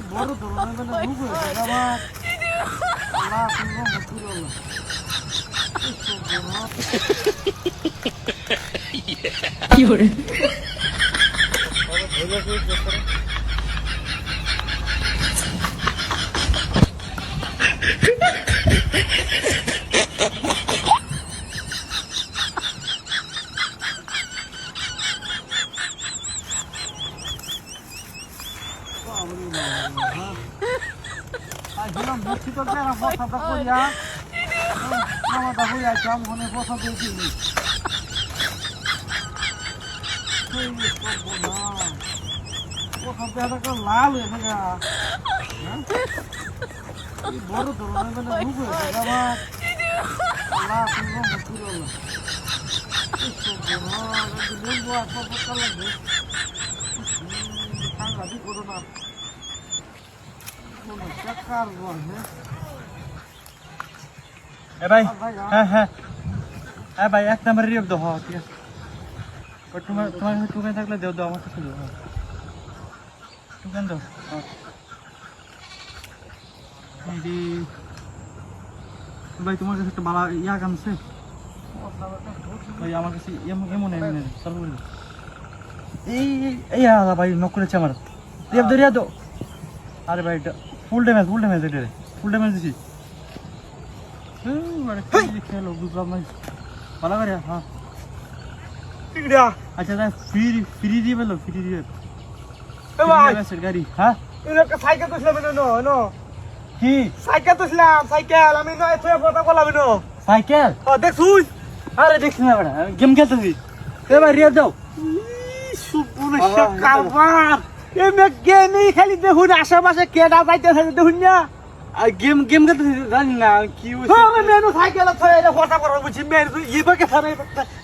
বড় ধরনের মানে রূপ হয়েছে আবার আল্লাহ তুমি মুশকিল আল্লাহ কি করে আইছিলাম মুক্তি তো না পছন্দ করিয়া মামাটা হইয়া আইতাম মনে পছন্দ হয়েছিল পছন্দ একটা লাল হয়ে থাকা বড় ধরনের মানে রূপ হয়েছে আবার আল্লাহ তুমি মুশকিল আল্লাহ বলবো একটা পক্কা লাগবে সাংঘাতিক করো না ভাই হ্যাঁ হ্যাঁ হ্যাঁ ভাই এক নাম্বার রিপ দাও ঠিক আছে তোমার তোমার টুকান থাকলে দেও দাও আমার কাছে দাও টুকান দাও ভাই তোমার কাছে একটা ভালো ইয়া কামছে ভাই আমার কাছে এমন এমন চালু করে এই এই ভাই নক করেছে আমার রিপ দে রিয়া দাও আরে ভাই এটা ফুল ড্যামেজ এটা ফুল ড্যামেজ দিছি মানে কি খেলো বুঝলাম না ভালো করে হ্যাঁ টিকড়া আচ্ছা না ফ্রি দিয়ে বলো ফ্রি দিয়ে এ ভাই গাড়ি হ্যাঁ এটা সাইকেল তো ছিল না নো কি সাইকেল তো ছিল সাইকেল আমি নয় তুই কথা বলাবি না সাইকেল ও দেখ তুই আরে দেখছ না বড় গেম খেলতেছি এ ভাই রিয়া দাও সুপুনে কারবার এ মে গেমই খালি দেখুন আশেপাশে কেডা যাইতেছে দেখুন না গেম খেলতেছি জানি না কি আমি মেনু সাইকেল আছে এটা কথা বলা বুঝি মেনু ইবাকে সারা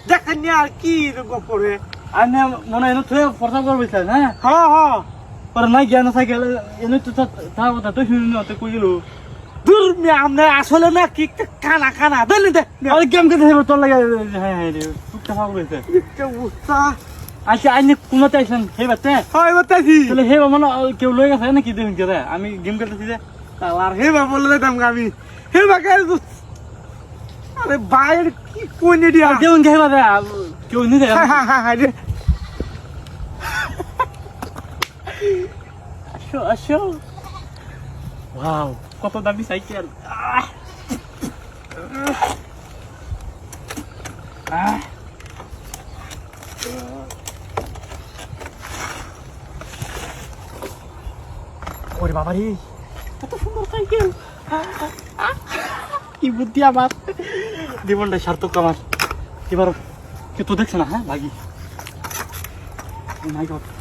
দেখেন না আর কি রকম করে আমি মনে হয় তুই ফর্সা করবি হ্যাঁ হ্যাঁ হ্যাঁ পরে নাই জ্ঞান সাইকেল এনে তো তা কথা তুই শুনি না তুই কইলো দূর মে আমনে আসলে না কি কানা কানা দেন দে আরে গেম খেলতেছি তোর লাগে হ্যাঁ হ্যাঁ রে টুকটা ভাগ হইছে কে উস্তা আচ্ছা আইনে কোনতে আইছেন হে বাতে হয় বতাছি তাহলে হে মানে কেউ লই গেছে নাকি দেখুন কে আমি গেম খেলতেছি যে আর হে বা বলে দিতাম আমি হে বা কে আরে বাইরে কি কোন দিয়া দেখুন কে বাতে কেউ নি দে হ্যাঁ হ্যাঁ হ্যাঁ রে আসো আসো ওয়াও কত দামি সাইকেল ওরে বাবা রে কত সুন্দর সাইকেল কি বুদ্ধি আমার জীবনটা সার্থক আমার এবার কেউ তো দেখছে না হ্যাঁ ভাগি মাই গড